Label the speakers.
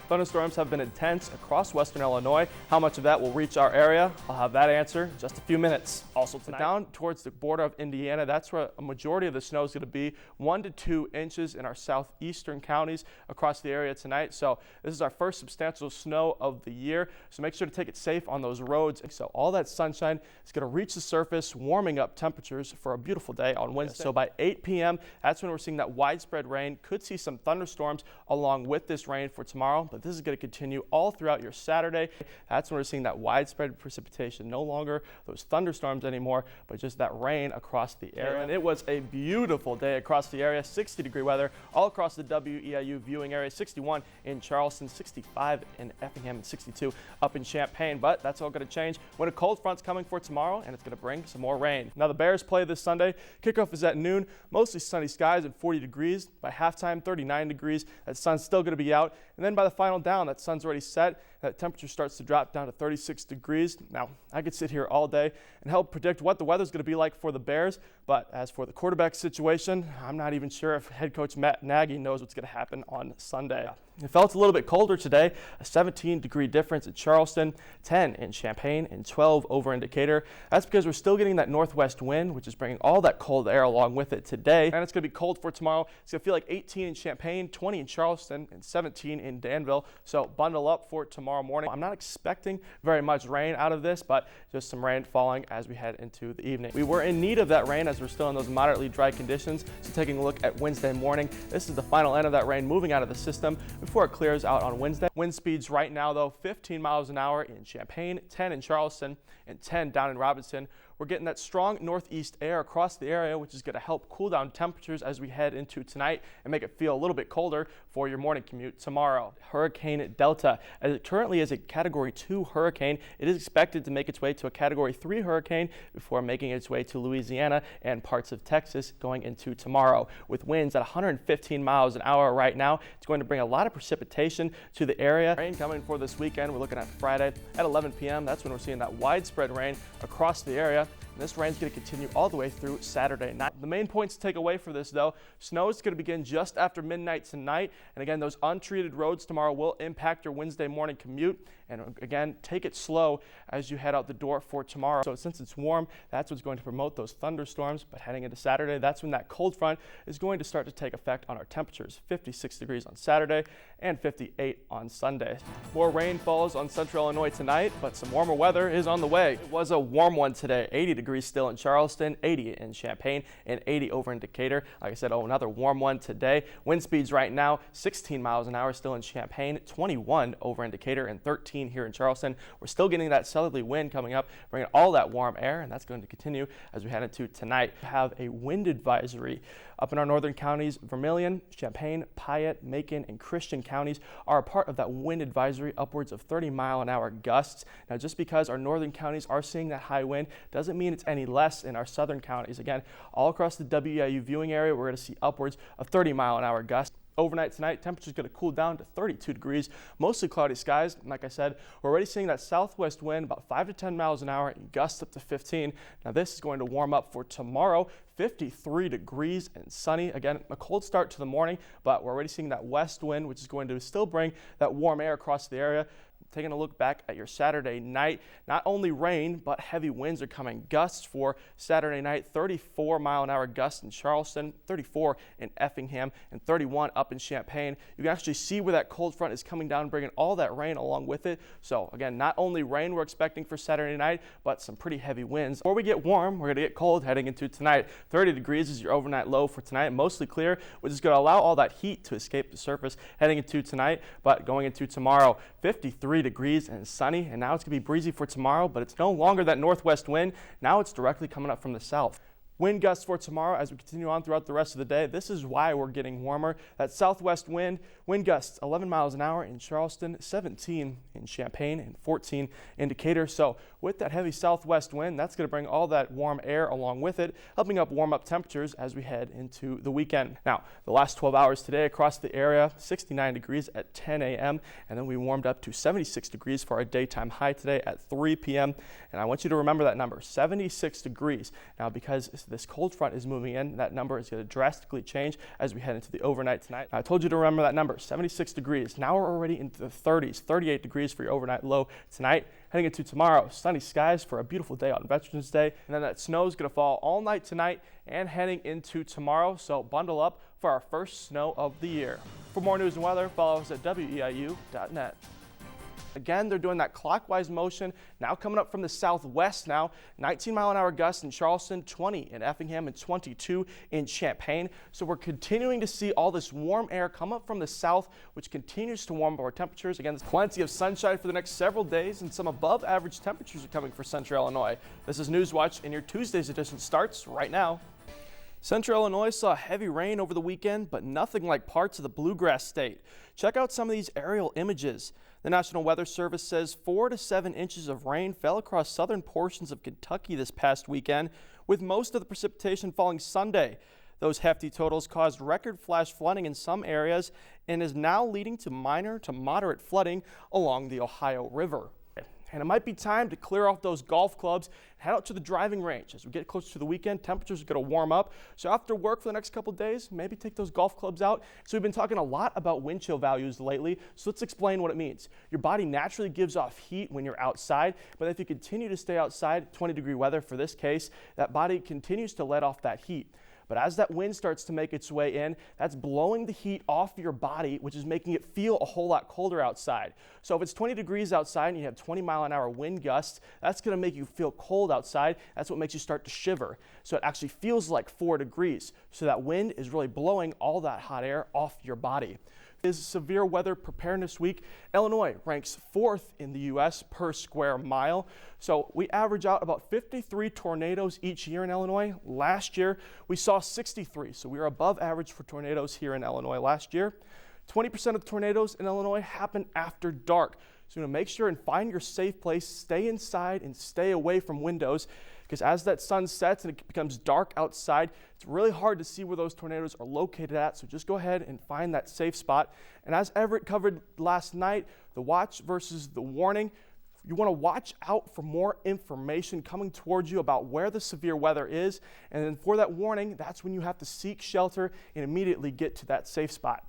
Speaker 1: Thunderstorms have been intense across western Illinois. How much of that will reach our area? I'll have that answer in just a few minutes. Also tonight, down towards the border of Indiana, that's where a majority of the snow is going to be, 1 to 2 inches in our southeastern counties across the area tonight. So this is our first substantial snow of the year. So make sure to take it safe on those roads. So all that sunshine is going to reach the surface, warming up temperatures for a beautiful day on Wednesday. So by 8 p.m., that's when we're seeing that widespread rain. Could see some thunderstorms along with this rain for tomorrow, but this is going to continue all throughout your Saturday. That's when we're seeing that widespread precipitation. No longer those thunderstorms anymore, but just that rain across the area. And it was a beautiful day across the area. 60-degree weather all across the WEIU viewing area. 61 in Charleston, 65 in Effingham, and 62 up in Champaign. But that's all going to change when a cold front's coming for tomorrow, and it's going to bring some more rain. Now the Bears play this Sunday. Kickoff is at noon. Mostly sunny skies and 40 degrees. By halftime, 39 degrees. That sun's still going to be out. And then by the final down, that sun's already set. That temperature starts to drop down to 36 degrees. Now, I could sit here all day and help predict what the weather's going to be like for the Bears. But as for the quarterback situation, I'm not even sure if head coach Matt Nagy knows what's going to happen on Sunday. It felt a little bit colder today, a 17-degree difference in Charleston, 10 in Champaign, and 12 over in Decatur. That's because we're still getting that northwest wind, which is bringing all that cold air along with it today. And it's going to be cold for tomorrow. It's going to feel like 18 in Champaign, 20 in Charleston, and 17 in Danville. So bundle up for tomorrow morning. I'm not expecting very much rain out of this, but just some rain falling as we head into the evening. We were in need of that rain as we're still in those moderately dry conditions. So taking a look at Wednesday morning, this is the final end of that rain moving out of the system before it clears out on Wednesday. Wind speeds right now, though, 15 miles an hour in Champaign, 10 in Charleston, and 10 down in Robinson. We're getting that strong northeast air across the area, which is going to help cool down temperatures as we head into tonight and make it feel a little bit colder for your morning commute tomorrow. Hurricane Delta, as it currently is a Category 2 hurricane, it is expected to make its way to a Category 3 hurricane before making its way to Louisiana and parts of Texas going into tomorrow. With winds at 115 miles an hour right now, it's going to bring a lot of precipitation to the area. Rain coming for this weekend. We're looking at Friday at 11 p.m. That's when we're seeing that widespread rain across the area. And this rain is going to continue all the way through Saturday night. The main points to take away for this, though, snow is going to begin just after midnight tonight. And again, those untreated roads tomorrow will impact your Wednesday morning commute. And again, take it slow as you head out the door for tomorrow. So since it's warm, that's what's going to promote those thunderstorms. But heading into Saturday, that's when that cold front is going to start to take effect on our temperatures. 56 degrees on Saturday and 58 on Sunday. More rain falls on central Illinois tonight, but some warmer weather is on the way. It was a warm one today. 80 degrees still in Charleston, 80 in Champaign, and 80 over in Decatur. Like I said, another warm one today. Wind speeds right now, 16 miles an hour still in Champaign, 21 over in Decatur, and 13 here in Charleston. We're still getting that southerly wind coming up, bringing all that warm air, and that's going to continue as we head into tonight. We have a wind advisory up in our northern counties. Vermilion, Champaign, Piatt, Macon, and Christian counties are a part of that wind advisory, upwards of 30-mile-an-hour gusts. Now, just because our northern counties are seeing that high wind doesn't mean it's any less in our southern counties. Again, all across the WEIU viewing area, we're going to see upwards of 30-mile-an-hour gusts. Overnight tonight, temperature's going to cool down to 32 degrees, mostly cloudy skies. And like I said, we're already seeing that southwest wind about 5 to 10 miles an hour and gusts up to 15. Now this is going to warm up for tomorrow, 53 degrees and sunny. Again, a cold start to the morning, but we're already seeing that west wind, which is going to still bring that warm air across the area. Taking a look back at your Saturday night, not only rain, but heavy winds are coming. Gusts for Saturday night, 34-mile-an-hour gusts in Charleston, 34 in Effingham, and 31 up in Champaign. You can actually see where that cold front is coming down, bringing all that rain along with it. So again, not only rain we're expecting for Saturday night, but some pretty heavy winds. Before we get warm, we're going to get cold heading into tonight. 30 degrees is your overnight low for tonight, mostly clear, which is going to allow all that heat to escape the surface heading into tonight. But going into tomorrow, 53 degrees and sunny, and now it's going to be breezy for tomorrow, but it's no longer that northwest wind. Now it's directly coming up from the south. Wind gusts for tomorrow as we continue on throughout the rest of the day. This is why we're getting warmer. That southwest wind gusts 11 miles an hour in Charleston, 17 in Champaign, and 14 in Decatur. So with that heavy southwest wind, that's going to bring all that warm air along with it, helping warm up temperatures as we head into the weekend. Now, the last 12 hours today across the area, 69 degrees at 10 a.m., and then we warmed up to 76 degrees for our daytime high today at 3 p.m. And I want you to remember that number, 76 degrees. Now, because because this cold front is moving in. That number is going to drastically change as we head into the overnight tonight. I told you to remember that number, 76 degrees. Now we're already into the 30s, 38 degrees for your overnight low tonight. Heading into tomorrow, sunny skies for a beautiful day on Veterans Day. And then that snow is going to fall all night tonight and heading into tomorrow. So bundle up for our first snow of the year. For more news and weather, follow us at weiu.net. Again, they're doing that clockwise motion, now coming up from the southwest now. 19-mile-an-hour gusts in Charleston, 20 in Effingham, and 22 in Champaign. So we're continuing to see all this warm air come up from the south, which continues to warm up our temperatures. Again, there's plenty of sunshine for the next several days, and some above-average temperatures are coming for Central Illinois. This is Newswatch, and your Tuesday's edition starts right now. Central Illinois saw heavy rain over the weekend, but nothing like parts of the Bluegrass State. Check out some of these aerial images. The National Weather Service says 4 to 7 inches of rain fell across southern portions of Kentucky this past weekend, with most of the precipitation falling Sunday. Those hefty totals caused record flash flooding in some areas and is now leading to minor to moderate flooding along the Ohio River. And it might be time to clear off those golf clubs and head out to the driving range. As we get closer to the weekend, temperatures are going to warm up. So after work for the next couple of days, maybe take those golf clubs out. So we've been talking a lot about wind chill values lately. So let's explain what it means. Your body naturally gives off heat when you're outside, but if you continue to stay outside, 20-degree weather for this case, that body continues to let off that heat. But as that wind starts to make its way in, that's blowing the heat off your body, which is making it feel a whole lot colder outside. So if it's 20 degrees outside and you have 20-mile-an-hour wind gusts, that's going to make you feel cold outside. That's what makes you start to shiver. So it actually feels like 4 degrees. So that wind is really blowing all that hot air off your body. Is Severe Weather Preparedness Week. Illinois ranks 4th in the U.S. per square mile. So we average out about 53 tornadoes each year in Illinois. Last year, we saw 63. So we were above average for tornadoes here in Illinois last year. 20% of tornadoes in Illinois happen after dark. So you want to make sure and find your safe place, stay inside and stay away from windows, because as that sun sets and it becomes dark outside, it's really hard to see where those tornadoes are located at. So just go ahead and find that safe spot. And as Everett covered last night, the watch versus the warning, you want to watch out for more information coming towards you about where the severe weather is. And then for that warning, that's when you have to seek shelter and immediately get to that safe spot.